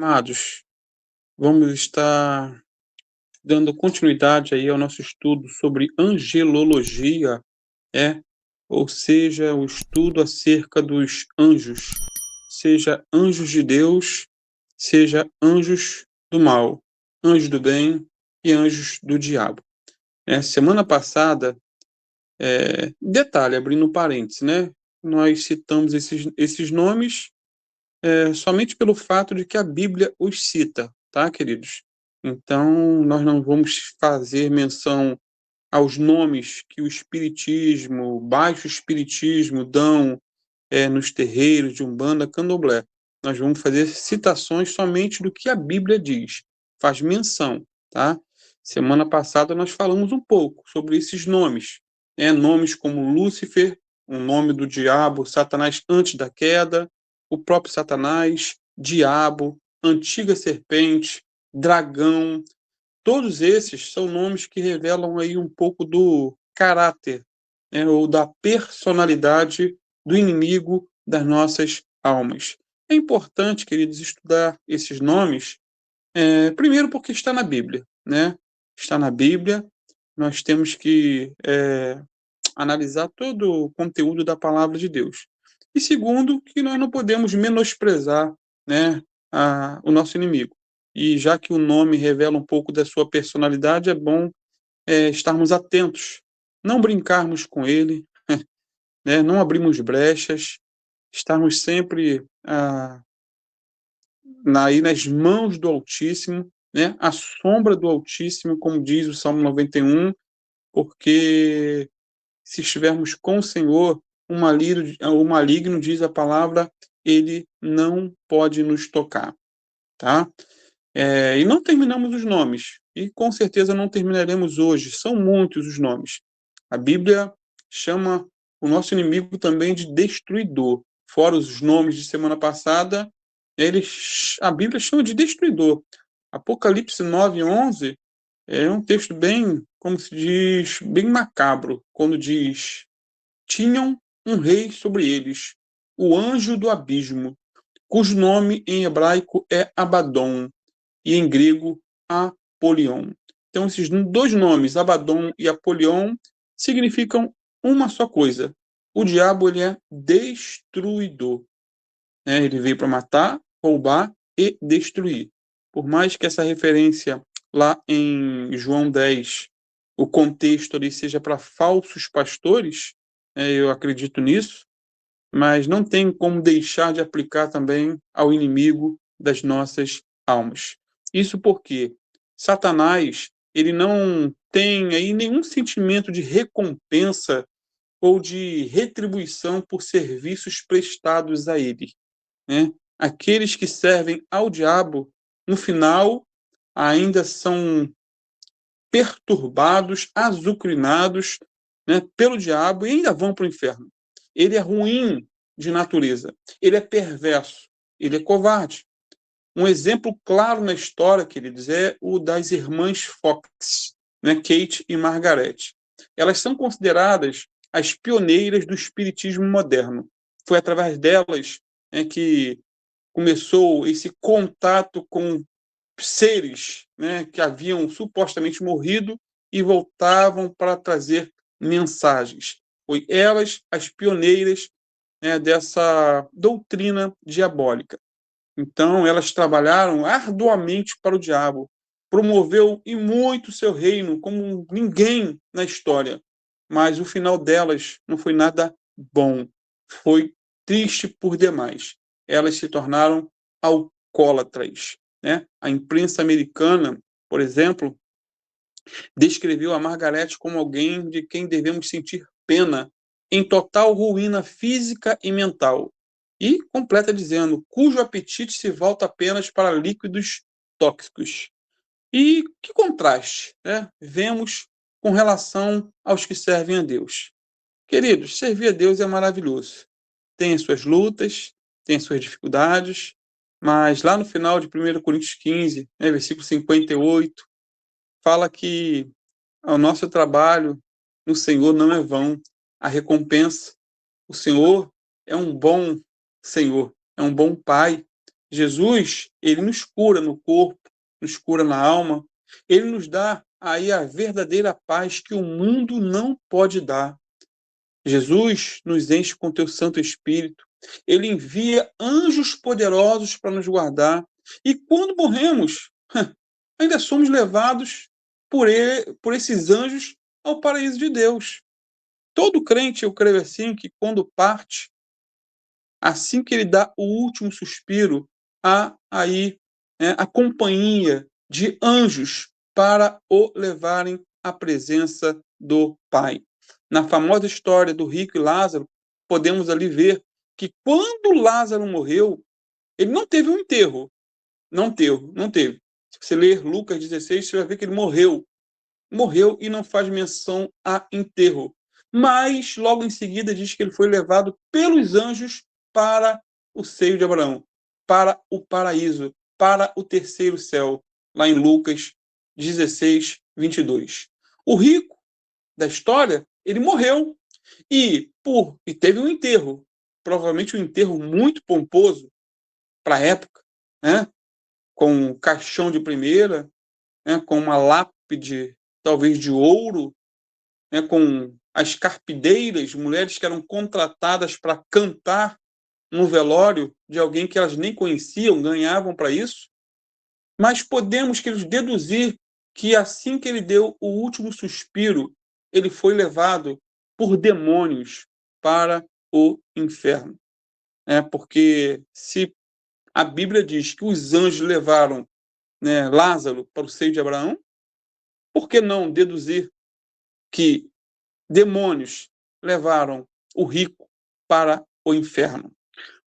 Amados, vamos estar dando continuidade aí ao nosso estudo sobre angelologia, é, ou seja, o estudo acerca dos anjos, seja anjos de Deus, seja anjos do mal, anjos do bem e anjos do diabo. Semana passada, detalhe, abrindo um parênteses, né? Nós citamos esses nomes somente pelo fato de que a Bíblia os cita, tá, queridos? Então, nós não vamos fazer menção aos nomes que o Espiritismo, o Baixo Espiritismo dão nos terreiros de Umbanda, Candomblé. Nós vamos fazer citações somente do que a Bíblia diz, faz menção, tá? Semana passada nós falamos um pouco sobre esses nomes, nomes como Lúcifer, um nome do diabo, Satanás antes da queda, o próprio Satanás, diabo, antiga serpente, dragão, todos esses são nomes que revelam aí um pouco do caráter, ou da personalidade do inimigo das nossas almas. É importante, queridos, estudar esses nomes, primeiro porque está na Bíblia, né? Está na Bíblia, nós temos que analisar todo o conteúdo da palavra de Deus. E segundo, que nós não podemos menosprezar, né, o nosso inimigo. E já que o nome revela um pouco da sua personalidade, é bom estarmos atentos, não brincarmos com ele, né, não abrirmos brechas, estarmos sempre aí nas mãos do Altíssimo, né, à sombra do Altíssimo, como diz o Salmo 91, porque se estivermos com o Senhor, o maligno, diz a palavra, ele não pode nos tocar, tá? E não terminamos os nomes, e com certeza não terminaremos hoje, são muitos os nomes. A Bíblia chama o nosso inimigo também de destruidor. Fora os nomes de semana passada, a Bíblia chama de destruidor. Apocalipse 9:11 é um texto bem, como se diz, bem macabro, quando diz: tinham um rei sobre eles, o anjo do abismo, cujo nome em hebraico é Abaddon e em grego Apolion. Então, esses dois nomes, Abaddon e Apolion, significam uma só coisa. O diabo, ele é destruidor. Ele veio para matar, roubar e destruir. Por mais que essa referência lá em João 10, o contexto ali seja para falsos pastores, eu acredito nisso, mas não tem como deixar de aplicar também ao inimigo das nossas almas. Isso porque Satanás, ele não tem aí nenhum sentimento de recompensa ou de retribuição por serviços prestados a ele, né? Aqueles que servem ao diabo, no final, ainda são perturbados, azucrinados, né, pelo diabo e ainda vão para o inferno. Ele é ruim de natureza, ele é perverso, ele é covarde. Um exemplo claro na história, queridos, é o das irmãs Fox, né, Kate e Margaret. Elas são consideradas as pioneiras do espiritismo moderno. Foi através delas que começou esse contato com seres, né, que haviam supostamente morrido e voltavam para trazer mensagens. Foi elas as pioneiras, né, dessa doutrina diabólica. Então, elas trabalharam arduamente para o diabo, promoveu e muito seu reino como ninguém na história, mas o final delas não foi nada bom, foi triste por demais. Elas se tornaram alcoólatras, né? A imprensa americana, por exemplo, descreveu a Margaret como alguém de quem devemos sentir pena, em total ruína física e mental. E completa dizendo, cujo apetite se volta apenas para líquidos tóxicos. E que contraste, né, vemos com relação aos que servem a Deus. Queridos, servir a Deus é maravilhoso. Tem as suas lutas, tem as suas dificuldades, mas lá no final de 1 Coríntios 15, né, versículo 58, fala que o nosso trabalho no Senhor não é vão. A recompensa, o Senhor é um bom Senhor, é um bom Pai, Jesus, ele nos cura no corpo, nos cura na alma, ele nos dá aí a verdadeira paz que o mundo não pode dar. Jesus nos enche com teu Santo Espírito, ele envia anjos poderosos para nos guardar, e quando morremos, ainda somos levados por esses anjos ao paraíso de Deus. Todo crente, eu creio assim, que quando parte, assim que ele dá o último suspiro, há aí, a companhia de anjos para o levarem à presença do Pai. Na famosa história do rico e Lázaro, podemos ali ver que quando Lázaro morreu, ele não teve um enterro. Não teve. Se você ler Lucas 16, você vai ver que ele morreu e não faz menção a enterro. Mas, logo em seguida, diz que ele foi levado pelos anjos para o seio de Abraão, para o paraíso, para o terceiro céu, lá em Lucas 16, 22. O rico da história, ele morreu e teve um enterro, provavelmente um enterro muito pomposo para a época, né? Com um caixão de primeira, né? Com uma lápide talvez de ouro, né, com as carpideiras, mulheres que eram contratadas para cantar no velório de alguém que elas nem conheciam, ganhavam para isso. Mas podemos deduzir que assim que ele deu o último suspiro, ele foi levado por demônios para o inferno. Porque se a Bíblia diz que os anjos levaram, né, Lázaro para o seio de Abraão, por que não deduzir que demônios levaram o rico para o inferno?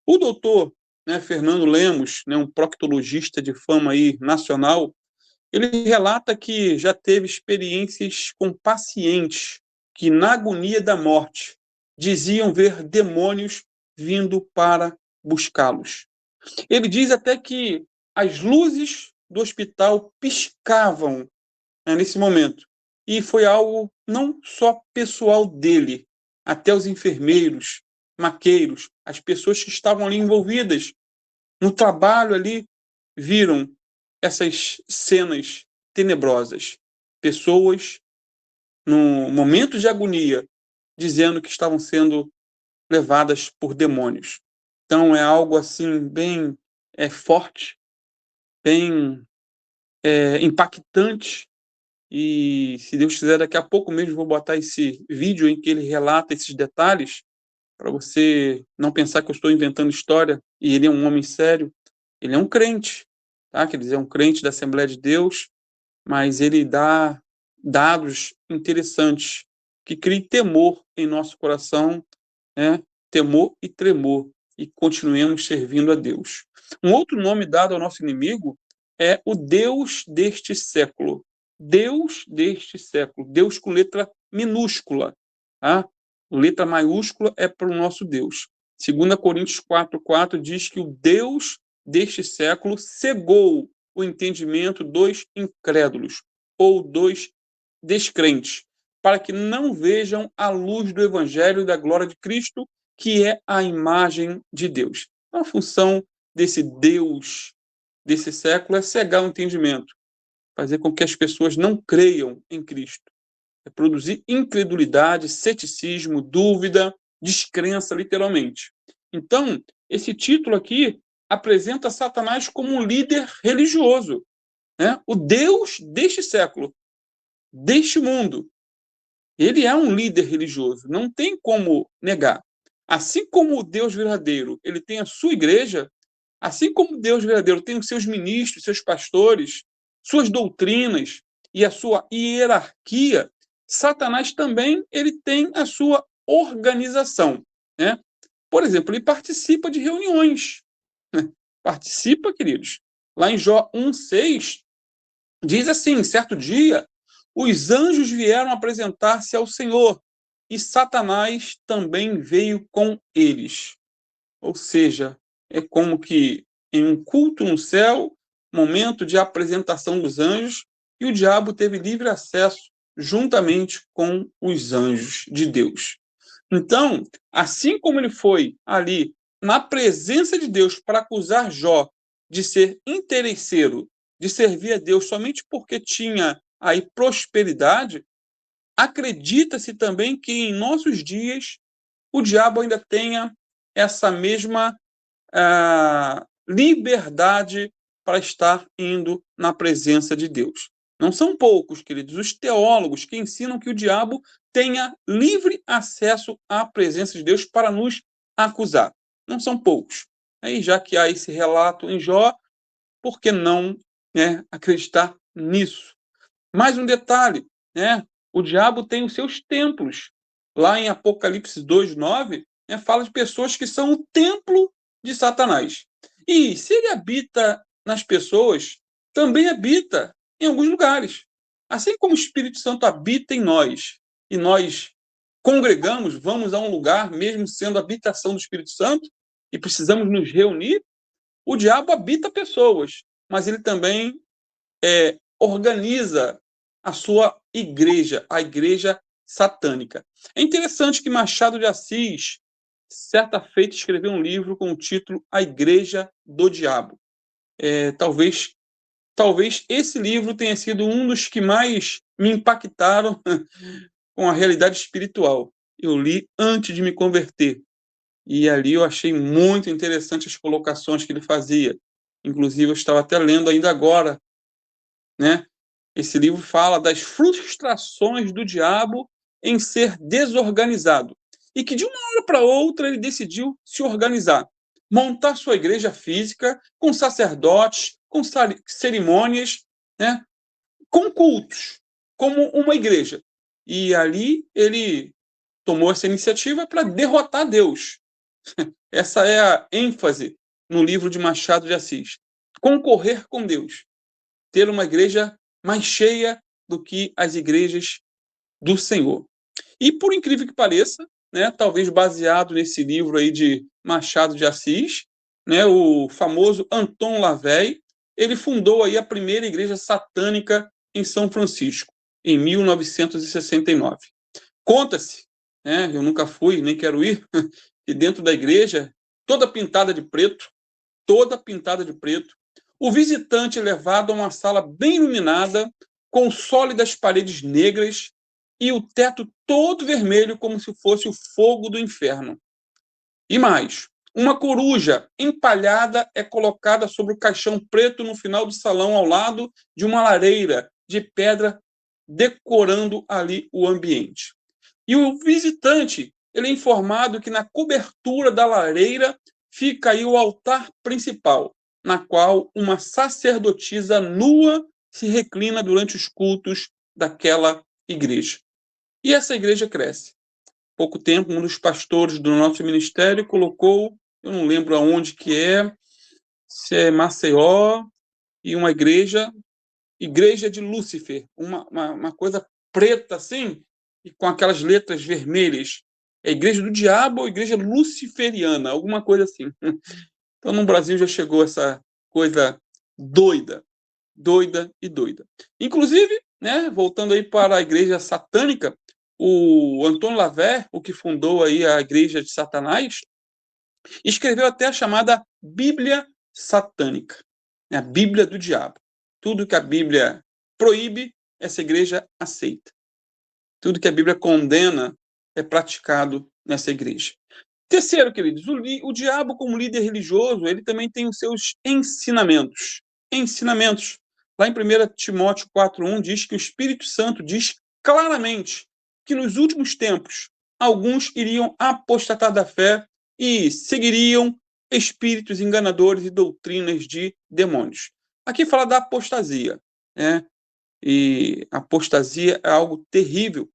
O doutor, né, Fernando Lemos, né, um proctologista de fama aí nacional, ele relata que já teve experiências com pacientes que, na agonia da morte, diziam ver demônios vindo para buscá-los. Ele diz até que as luzes do hospital piscavam, né, nesse momento. E foi algo não só pessoal dele, até os enfermeiros, maqueiros, as pessoas que estavam ali envolvidas no trabalho ali, viram essas cenas tenebrosas. Pessoas, no momento de agonia, dizendo que estavam sendo levadas por demônios. Então é algo assim bem forte, bem impactante. E, se Deus quiser, daqui a pouco mesmo vou botar esse vídeo em que ele relata esses detalhes, para você não pensar que eu estou inventando história, e ele é um homem sério, ele é um crente, tá? Quer dizer, é um crente da Assembleia de Deus, mas ele dá dados interessantes que criem temor em nosso coração, né? Temor e tremor, e continuemos servindo a Deus. Um outro nome dado ao nosso inimigo é o Deus deste século. Deus deste século. Deus com letra minúscula. Tá? Letra maiúscula é para o nosso Deus. 2 Coríntios 4,4 diz que o Deus deste século cegou o entendimento dos incrédulos, ou dos descrentes, para que não vejam a luz do Evangelho e da glória de Cristo, que é a imagem de Deus. A função desse Deus desse século é cegar o entendimento, fazer com que as pessoas não creiam em Cristo, é produzir incredulidade, ceticismo, dúvida, descrença, literalmente. Então, esse título aqui apresenta Satanás como um líder religioso, né? O Deus deste século, deste mundo. Ele é um líder religioso, não tem como negar. Assim como o Deus verdadeiro, ele tem a sua igreja, assim como o Deus verdadeiro tem os seus ministros, seus pastores, suas doutrinas e a sua hierarquia, Satanás também ele tem a sua organização, né? Por exemplo, ele participa de reuniões. Participa, queridos. Lá em Jó 1,6, diz assim: certo dia, os anjos vieram apresentar-se ao Senhor, e Satanás também veio com eles. Ou seja, é como que em um culto no céu, momento de apresentação dos anjos, e o diabo teve livre acesso juntamente com os anjos de Deus. Então, assim como ele foi ali na presença de Deus para acusar Jó de ser interesseiro, de servir a Deus somente porque tinha aí prosperidade, acredita-se também que em nossos dias o diabo ainda tenha essa mesma liberdade para estar indo na presença de Deus. Não são poucos, queridos, os teólogos que ensinam que o diabo tenha livre acesso à presença de Deus para nos acusar. Não são poucos. Aí, já que há esse relato em Jó, por que não, acreditar nisso? Mais um detalhe, o diabo tem os seus templos. Lá em Apocalipse 2:9, fala de pessoas que são o templo de Satanás. E se ele habita nas pessoas, também habita em alguns lugares. Assim como o Espírito Santo habita em nós, e nós congregamos, vamos a um lugar, mesmo sendo a habitação do Espírito Santo, e precisamos nos reunir, o diabo habita pessoas, mas ele também organiza a sua igreja, a igreja satânica. É interessante que Machado de Assis, certa feita, escreveu um livro com o título A Igreja do Diabo. Talvez esse livro tenha sido um dos que mais me impactaram com a realidade espiritual. Eu li antes de me converter. E ali eu achei muito interessante as colocações que ele fazia. Inclusive, eu estava até lendo ainda agora, Esse livro fala das frustrações do diabo em ser desorganizado. E que de uma hora para outra ele decidiu se organizar. Montar sua igreja física com sacerdotes, com cerimônias, com cultos, como uma igreja. E ali ele tomou essa iniciativa para derrotar Deus. Essa é a ênfase no livro de Machado de Assis. Concorrer com Deus. Ter uma igreja mais cheia do que as igrejas do Senhor. E, por incrível que pareça, talvez baseado nesse livro aí de Machado de Assis, o famoso Anton LaVey, ele fundou aí a primeira igreja satânica em São Francisco, em 1969. Conta-se, eu nunca fui, nem quero ir, que dentro da igreja, toda pintada de preto, o visitante é levado a uma sala bem iluminada, com sólidas paredes negras e o teto todo vermelho, como se fosse o fogo do inferno. E mais, uma coruja empalhada é colocada sobre o caixão preto no final do salão, ao lado de uma lareira de pedra, decorando ali o ambiente. E o visitante, ele é informado que na cobertura da lareira fica aí o altar principal, na qual uma sacerdotisa nua se reclina durante os cultos daquela igreja. E essa igreja cresce. Pouco tempo, um dos pastores do nosso ministério colocou, eu não lembro aonde que se é Maceió, e uma igreja de Lúcifer, uma coisa preta assim, e com aquelas letras vermelhas. É a igreja do diabo ou igreja luciferiana, alguma coisa assim. Então, no Brasil já chegou essa coisa doida. Inclusive, voltando aí para a igreja satânica, o Anton LaVey, o que fundou aí a igreja de Satanás, escreveu até a chamada Bíblia satânica, a Bíblia do diabo. Tudo que a Bíblia proíbe, essa igreja aceita. Tudo que a Bíblia condena é praticado nessa igreja. Terceiro, queridos, o diabo, como líder religioso, ele também tem os seus ensinamentos. Lá em 1 Timóteo 4:1 diz que o Espírito Santo diz claramente que nos últimos tempos alguns iriam apostatar da fé e seguiriam espíritos enganadores e doutrinas de demônios. Aqui fala da apostasia, E apostasia é algo terrível.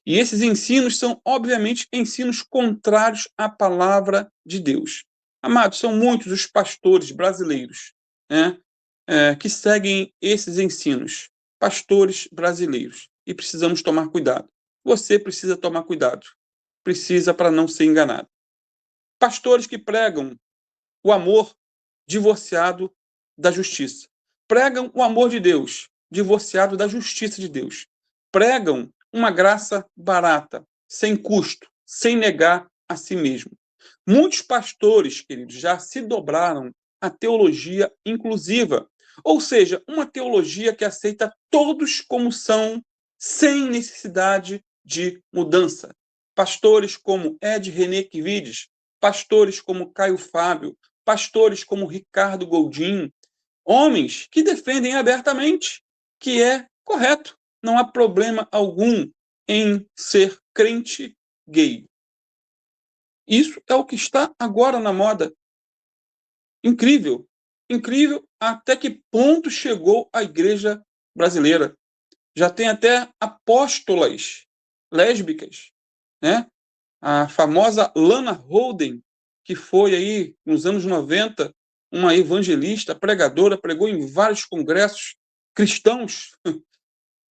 E esses ensinos são, obviamente, ensinos contrários à palavra de Deus. Amados, são muitos os pastores brasileiros que seguem esses ensinos. Pastores brasileiros. E precisamos tomar cuidado. Você precisa tomar cuidado. Precisa para não ser enganado. Pastores que pregam o amor divorciado da justiça. Pregam o amor de Deus divorciado da justiça de Deus. Pregam uma graça barata, sem custo, sem negar a si mesmo. Muitos pastores, queridos, já se dobraram a teologia inclusiva, ou seja, uma teologia que aceita todos como são, sem necessidade de mudança. Pastores como Ed René Quivides, pastores como Caio Fábio, pastores como Ricardo Goldin, homens que defendem abertamente que é correto, não há problema algum em ser crente gay. Isso é o que está agora na moda. Incrível. Incrível até que ponto chegou a igreja brasileira. Já tem até apóstolas lésbicas, né? A famosa Lana Holden, que foi aí nos anos 90 uma evangelista, pregadora, pregou em vários congressos cristãos,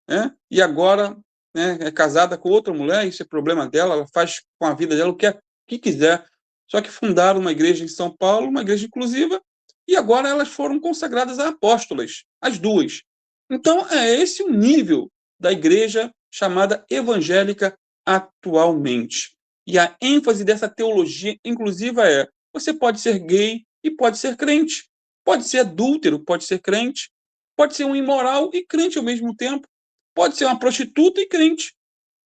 né? E agora, né, é casada com outra mulher, isso é problema dela, ela faz com a vida dela o que quiser. Só que fundaram uma igreja em São Paulo, uma igreja inclusiva, e agora elas foram consagradas a apóstolas, as duas. Então, é esse o nível da igreja chamada evangélica atualmente. E a ênfase dessa teologia inclusiva é: você pode ser gay e pode ser crente. Pode ser adúltero, pode ser crente. Pode ser um imoral e crente ao mesmo tempo. Pode ser uma prostituta e crente.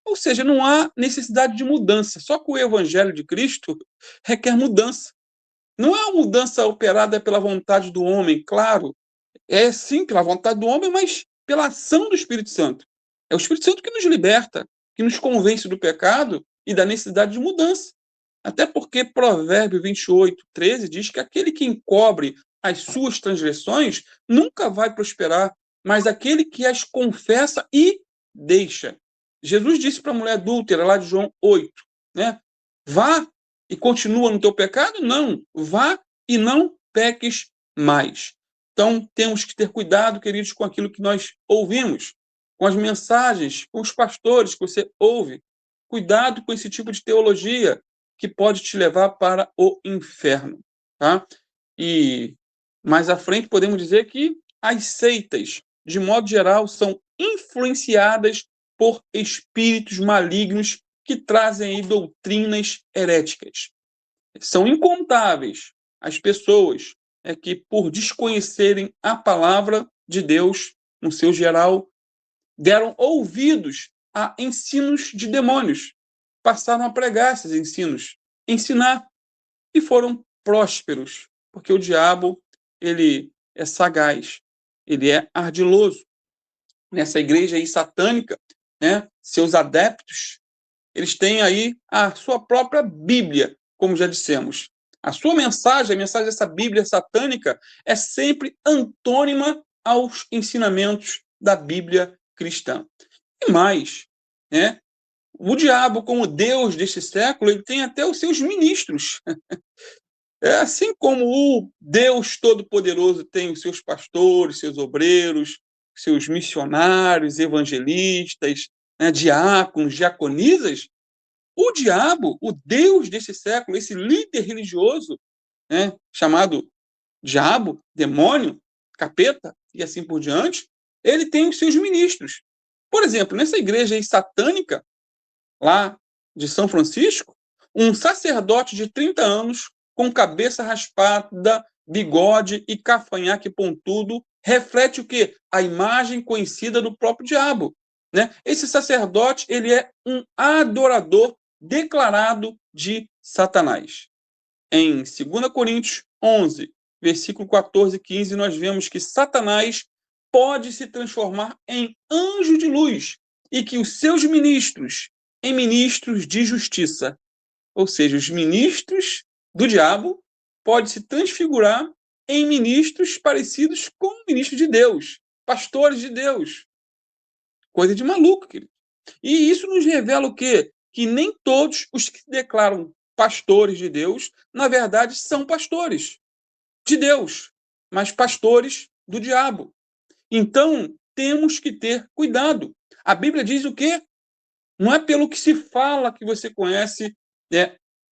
Ou seja, não há necessidade de mudança. Só que o evangelho de Cristo requer mudança. Não é uma mudança operada pela vontade do homem, claro. É sim pela vontade do homem, mas pela ação do Espírito Santo. É o Espírito Santo que nos liberta, que nos convence do pecado e da necessidade de mudança. Até porque Provérbio 28:13 diz que aquele que encobre as suas transgressões nunca vai prosperar, mas aquele que as confessa e deixa. Jesus disse para a mulher adúltera, lá de João 8, né? Vá e continua no teu pecado? Não. Vá e não peques mais. Então, temos que ter cuidado, queridos, com aquilo que nós ouvimos, com as mensagens, com os pastores que você ouve. Cuidado com esse tipo de teologia que pode te levar para o inferno, tá? E mais à frente podemos dizer que as seitas, de modo geral, são influenciadas por espíritos malignos que trazem aí doutrinas heréticas. São incontáveis as pessoas que, por desconhecerem a palavra de Deus, no seu geral, deram ouvidos a ensinos de demônios, passaram a pregar esses ensinos, ensinar, e foram prósperos, porque o diabo, ele é sagaz, ele é ardiloso. Nessa igreja aí satânica, né, seus adeptos, eles têm aí a sua própria Bíblia, como já dissemos. A sua mensagem, a mensagem dessa Bíblia satânica, é sempre antônima aos ensinamentos da Bíblia cristã. E mais, né? O diabo, como Deus deste século, ele tem até os seus ministros. É assim como o Deus Todo-Poderoso tem os seus pastores, seus obreiros, seus missionários, evangelistas, né, diáconos, diaconisas. O diabo, o Deus desse século, esse líder religioso, né, chamado diabo, demônio, capeta e assim por diante, ele tem os seus ministros. Por exemplo, nessa igreja aí satânica, lá de São Francisco, um sacerdote de 30 anos, com cabeça raspada, bigode e cavanhaque pontudo, reflete o quê? A imagem conhecida do próprio diabo. Né? Esse sacerdote, ele é um adorador declarado de Satanás. Em 2 Coríntios 11, versículo 14 e 15, nós vemos que Satanás pode se transformar em anjo de luz e que os seus ministros em ministros de justiça. Ou seja, os ministros do diabo podem se transfigurar em ministros parecidos com o ministro de Deus, pastores de Deus. Coisa de maluco, querido. E isso nos revela o quê? Que nem todos os que se declaram pastores de Deus, na verdade, são pastores de Deus, mas pastores do diabo. Então, temos que ter cuidado. A Bíblia diz o quê? Não é pelo que se fala que você conhece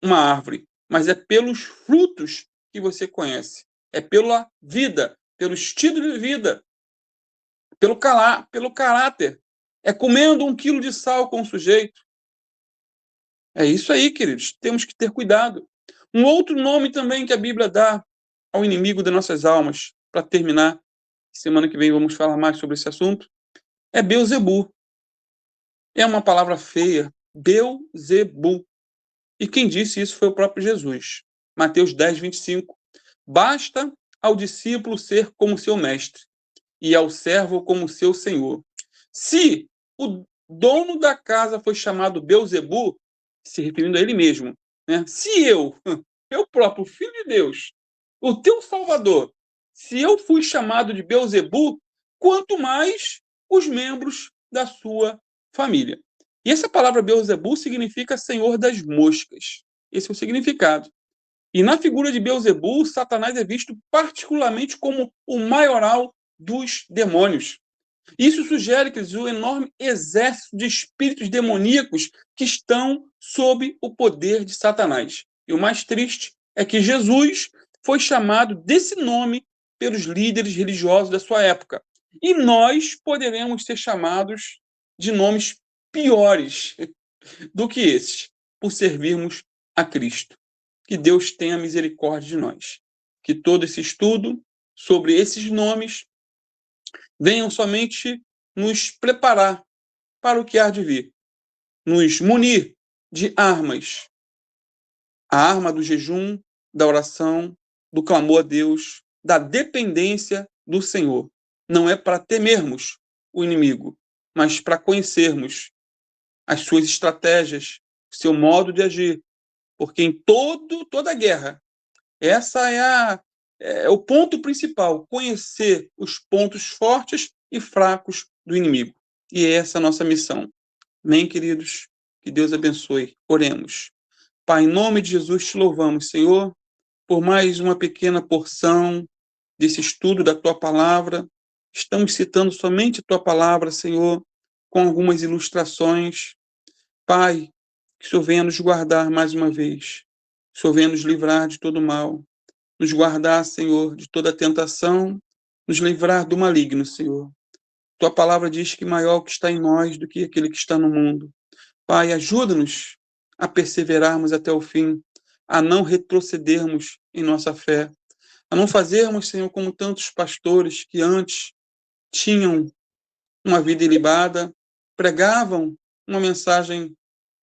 uma árvore, mas é pelos frutos que você conhece. É pela vida, pelo estilo de vida, pelo caráter. É comendo 1 quilo de sal com o sujeito. É isso aí, queridos. Temos que ter cuidado. Um outro nome também que a Bíblia dá ao inimigo das nossas almas, para terminar, semana que vem vamos falar mais sobre esse assunto, é Beelzebul. É uma palavra feia, Beelzebul. E quem disse isso foi o próprio Jesus. Mateus 10:25. Basta ao discípulo ser como seu mestre, e ao servo como seu senhor. Se o dono da casa foi chamado Beelzebul, se referindo a ele mesmo, né? Se eu próprio, filho de Deus, o teu Salvador, se eu fui chamado de Beelzebul, quanto mais os membros da sua família. E essa palavra Beelzebul significa senhor das moscas. Esse é o significado. E na figura de Beelzebul, Satanás é visto particularmente como o maioral dos demônios. Isso sugere que o enorme exército de espíritos demoníacos que estão sob o poder de Satanás. E o mais triste é que Jesus foi chamado desse nome pelos líderes religiosos da sua época. E nós poderemos ser chamados de nomes piores do que esses, por servirmos a Cristo. Que Deus tenha misericórdia de nós. Que todo esse estudo sobre esses nomes venham somente nos preparar para o que há de vir, nos munir de armas, a arma do jejum, da oração, do clamor a Deus, da dependência do Senhor. Não é para temermos o inimigo, mas para conhecermos as suas estratégias, seu modo de agir, porque em toda guerra, essa é o ponto principal, conhecer os pontos fortes e fracos do inimigo. E essa é a nossa missão. Amém, queridos? Que Deus abençoe. Oremos. Pai, em nome de Jesus, te louvamos, Senhor, por mais uma pequena porção desse estudo da Tua Palavra. Estamos citando somente a Tua Palavra, Senhor, com algumas ilustrações. Pai, que o Senhor venha nos guardar mais uma vez. Que o Senhor venha nos livrar de todo mal. Nos guardar, Senhor, de toda tentação. Nos livrar do maligno, Senhor. Tua palavra diz que maior o que está em nós do que aquele que está no mundo. Pai, ajuda-nos a perseverarmos até o fim, a não retrocedermos em nossa fé, a não fazermos, Senhor, como tantos pastores que antes tinham uma vida ilibada, pregavam uma mensagem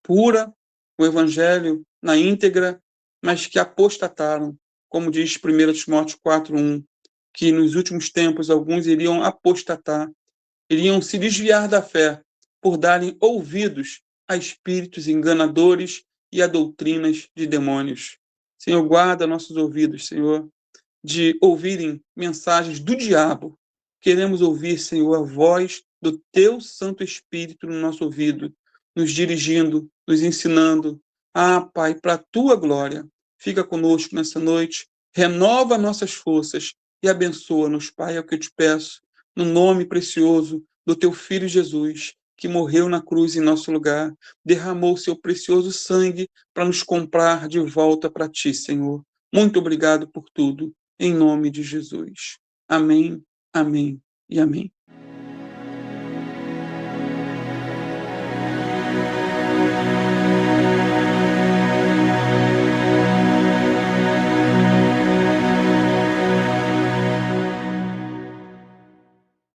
pura, o evangelho na íntegra, mas que apostataram, como diz 1 Timóteo 4:1, que nos últimos tempos alguns iriam apostatar, iriam se desviar da fé por darem ouvidos a espíritos enganadores e a doutrinas de demônios. Senhor, guarda nossos ouvidos, Senhor, de ouvirem mensagens do diabo. Queremos ouvir, Senhor, a voz do Teu Santo Espírito no nosso ouvido, nos dirigindo, nos ensinando. Ah, Pai, para a Tua glória, fica conosco nessa noite, renova nossas forças e abençoa-nos, Pai, é o que eu te peço, no nome precioso do Teu Filho Jesus, que morreu na cruz em nosso lugar, derramou seu precioso sangue para nos comprar de volta para Ti, Senhor. Muito obrigado por tudo, em nome de Jesus. Amém, amém e amém.